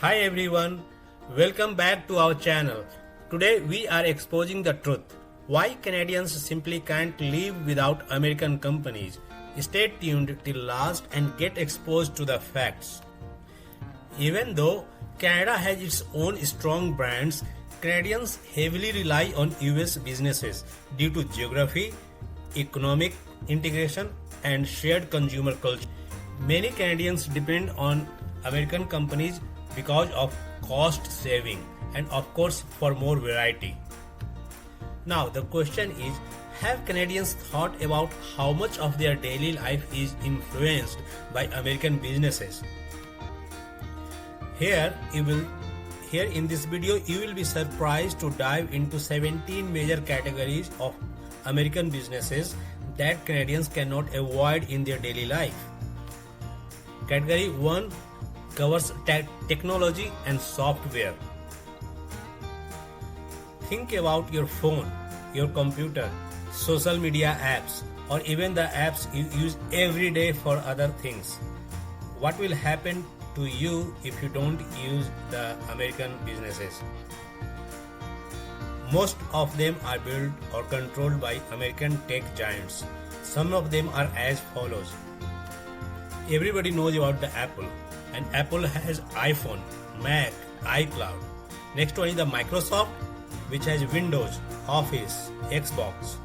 Hi everyone, welcome back to our channel. Today we are exposing the truth. Why Canadians simply can't live without American companies. Stay tuned till last and get exposed to the facts. Even though Canada has its own strong brands, Canadians heavily rely on US businesses due to geography, economic integration, and shared consumer culture. Many Canadians depend on American companies because of cost saving and of course for more variety. Now the question is, have Canadians thought about how much of their daily life is influenced by American businesses? Here in this video you will be surprised to dive into 17 major categories of American businesses that Canadians cannot avoid in their daily life. Category 1 covers technology and software. Think about your phone, your computer, social media apps, or even the apps you use every day for other things. What will happen to you if you don't use the American businesses? Most of them are built or controlled by American tech giants. Some of them are as follows. Everybody knows about the Apple, and Apple has iPhone, Mac, iCloud. Next one is the Microsoft, which has Windows, Office, Xbox,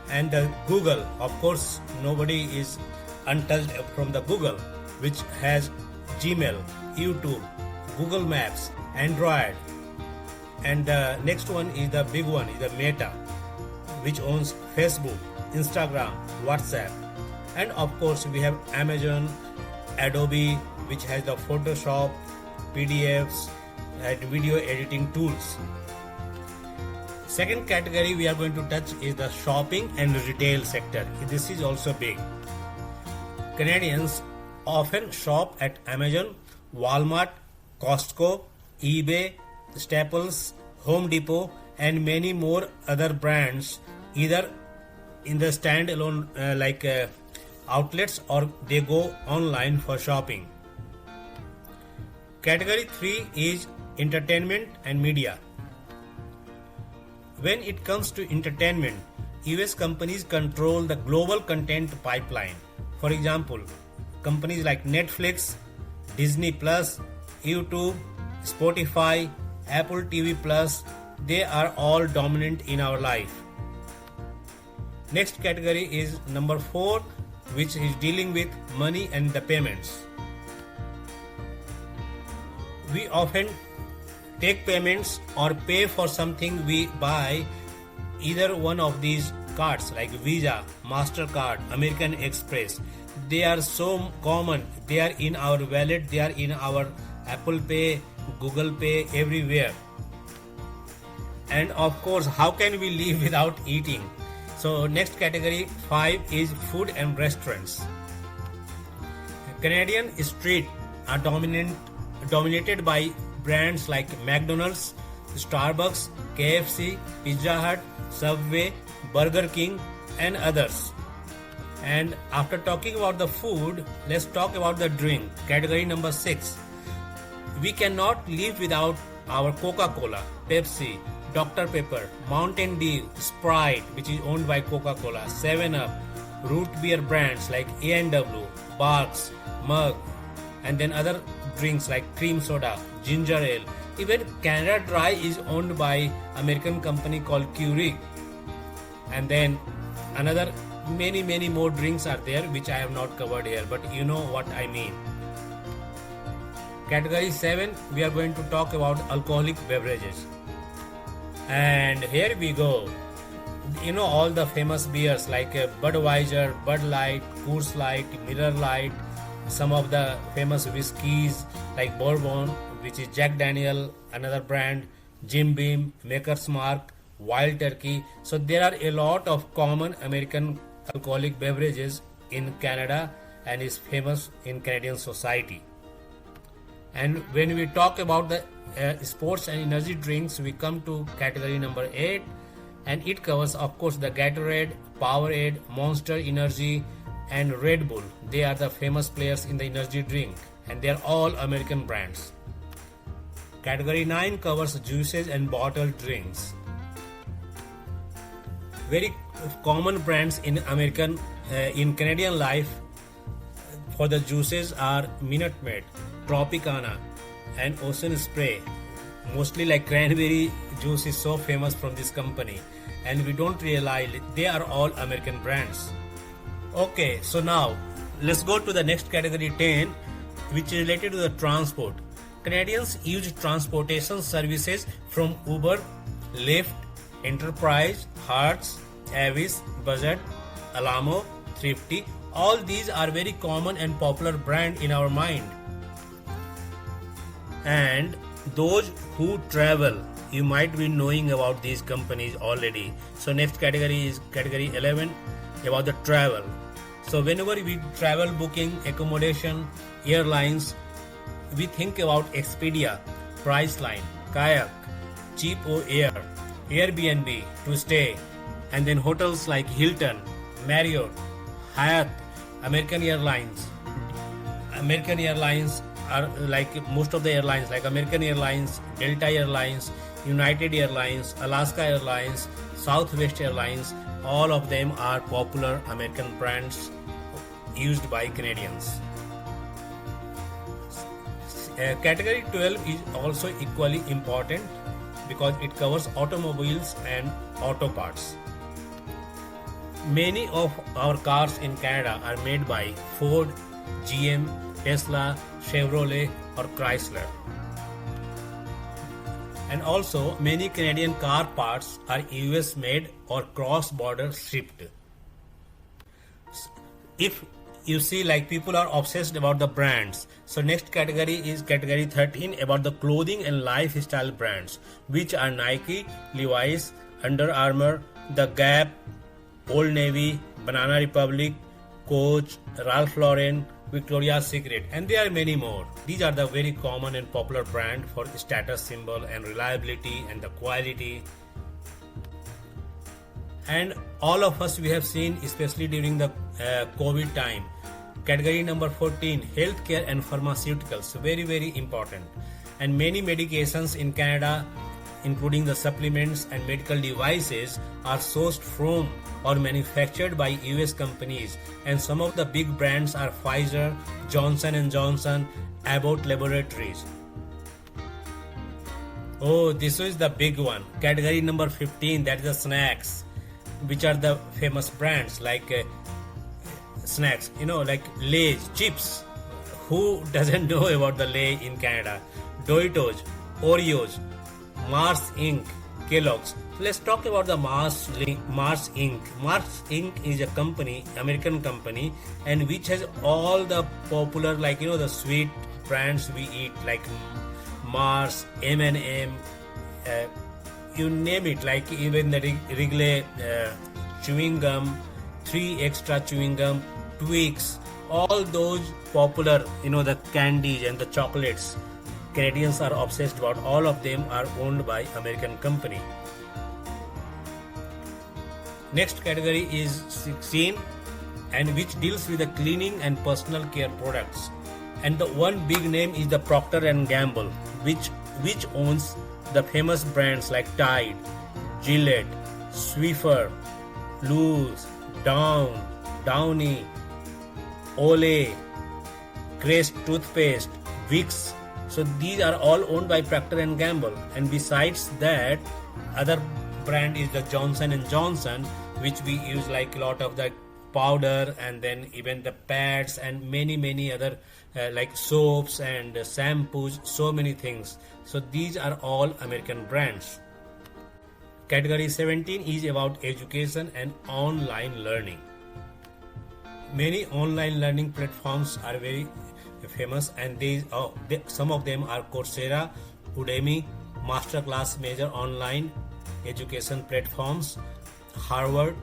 and the Google. Of course, nobody is untouched from the Google, which has Gmail, YouTube, Google Maps, Android. And the next one is the big one, is the Meta, which owns Facebook, Instagram, WhatsApp. And of course we have Amazon, Adobe, which has the Photoshop, PDFs and video editing tools. Second category we are going to touch is the shopping and retail sector. This is also big. Canadians often shop at Amazon, Walmart, Costco, eBay, Staples, Home Depot, and many more other brands, either in the standalone outlets or they go online for shopping. Category 3 is entertainment and media. When it comes to entertainment, US companies control the global content pipeline. For example, companies like Netflix, Disney Plus, YouTube, Spotify, Apple TV Plus, they are all dominant in our life. Next category is number 4, which is dealing with money and the payments. We often take payments or pay for something we buy either one of these cards like Visa, MasterCard, American Express. They are so common. They are in our wallet, they are in our Apple Pay, Google Pay, everywhere. And of course, how can we live without eating? So next category 5 is food and restaurants. Canadian street are dominated by brands like McDonald's, Starbucks, KFC, Pizza Hut, Subway, Burger King, and others. And after talking about the food, let's talk about the drink. Category number 6. We cannot live without our Coca-Cola, Pepsi, Dr. Pepper, Mountain Dew, Sprite, which is owned by Coca-Cola, 7-Up, root beer brands like A&W, Barks, Mug, and then other drinks like cream soda, ginger ale. Even Canada Dry is owned by American company called Keurig. And then another many more drinks are there which I have not covered here, but you know what I mean. Category 7, we are going to talk about alcoholic beverages. And here we go. You know all the famous beers like Budweiser, Bud Light, Coors Light, Miller Light, some of the famous whiskeys like Bourbon, which is Jack Daniel, another brand, Jim Beam, Maker's Mark, Wild Turkey. So there are a lot of common American alcoholic beverages in Canada and is famous in Canadian society. And when we talk about the sports and energy drinks, we come to category number 8, and it covers of course the Gatorade, Powerade, Monster Energy, and Red Bull. They are the famous players in the energy drink, and they are all American brands. Category 9 covers juices and bottled drinks. Very common brands in Canadian life for the juices are Minute Maid, Tropicana, and Ocean Spray. Mostly like cranberry juice is so famous from this company, and we don't realize they are all American brands. Okay, so now let's go to the next category 10, which is related to the transport. Canadians use transportation services from Uber, Lyft, Enterprise, Hertz, Avis, Budget, Alamo, Thrifty. All these are very common and popular brand in our mind. And those who travel, you might be knowing about these companies already. So next category is category 11, about the travel. So whenever we travel booking, accommodation, airlines, we think about Expedia, Priceline, Kayak, Cheap.o.Air, Airbnb to stay, and then hotels like Hilton, Marriott, Hyatt, American Airlines. American Airlines are like most of the airlines like American Airlines, Delta Airlines, United Airlines, Alaska Airlines, Southwest Airlines. All of them are popular American brands used by Canadians. Category 12 is also equally important because it covers automobiles and auto parts. Many of our cars in Canada are made by Ford, GM, Tesla, Chevrolet or Chrysler. And also many Canadian car parts are US made or cross-border shipped. If you see, like, people are obsessed about the brands. So next category is category 13, about the clothing and lifestyle brands, which are Nike, Levi's, Under Armour, The Gap, Old Navy, Banana Republic, Coach, Ralph Lauren, Victoria's Secret, and there are many more. These are the very common and popular brand for status symbol and reliability and the quality. And all of us, we have seen, especially during the COVID time. Category number 14, healthcare and pharmaceuticals, very, very important. And many medications in Canada, including the supplements and medical devices, are sourced from or manufactured by US companies. And some of the big brands are Pfizer, Johnson & Johnson, Abbott Laboratories. Oh, this is the big one. Category number 15, that is the snacks, which are the famous brands like snacks, like Lay's, chips. Who doesn't know about the Lay in Canada? Doritos, Oreos, Mars Inc., Kellogg's. Let's talk about the Mars Inc. Mars Inc. is a company, American company, and which has all the popular, the sweet brands we eat, like Mars, M&M, you name it, like even the Wrigley chewing gum, 3 extra chewing gum, Twix, all those popular, the candies and the chocolates. Canadians are obsessed about. All of them are owned by American company. Next category is 16, and which deals with the cleaning and personal care products. And the one big name is the Procter & Gamble, which owns the famous brands like Tide, Gillette, Swiffer, Luz, Downy, Olay, Crest toothpaste, Vicks. So these are all owned by Procter & Gamble. And besides that, other brand is the Johnson & Johnson, which we use like a lot of the powder, and then even the pads and many other like soaps and shampoos, so many things. So these are all American brands. Category 17 is about education and online learning. Many online learning platforms are very famous, and some of them are Coursera, Udemy, Masterclass, major online education platforms, Harvard,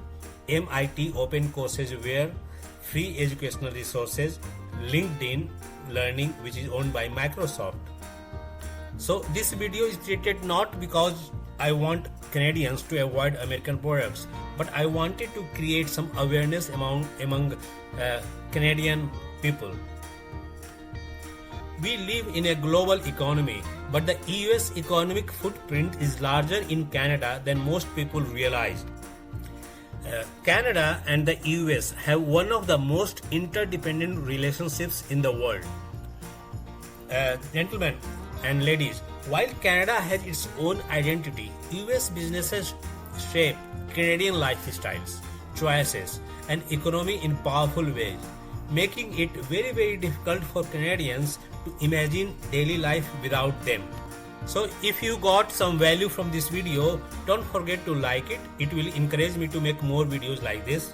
MIT Open Courseware, free educational resources, LinkedIn Learning, which is owned by Microsoft. So this video is created not because I want Canadians to avoid American products, but I wanted to create some awareness among Canadian people. We live in a global economy but the US economic footprint is larger in Canada than most people realize. Canada and the US have one of the most interdependent relationships in the world. Gentlemen and ladies, while Canada has its own identity, US businesses shape Canadian lifestyles, choices, and economy in powerful ways, making it very difficult for Canadians to imagine daily life without them. So if you got some value from this video, don't forget to like it. It will encourage me to make more videos like this.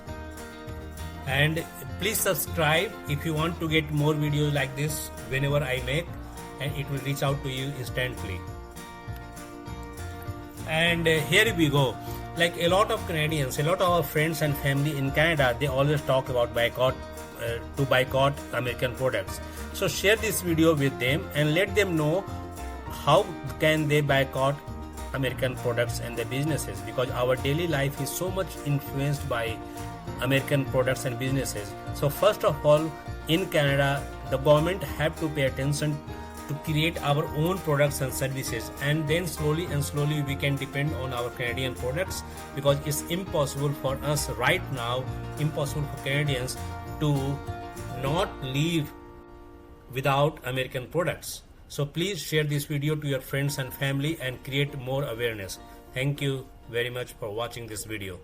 And please subscribe if you want to get more videos like this whenever I make, and it will reach out to you instantly. And here we go. Like a lot of Canadians, a lot of our friends and family in Canada, they always talk about boycott American products. So share this video with them and let them know how can they boycott American products and their businesses, because our daily life is so much influenced by American products and businesses. So first of all, in Canada, the government have to pay attention to create our own products and services, and then slowly we can depend on our Canadian products, because it's impossible for us right now, impossible for Canadians to not live without American products. So please share this video to your friends and family and create more awareness. Thank you very much for watching this video.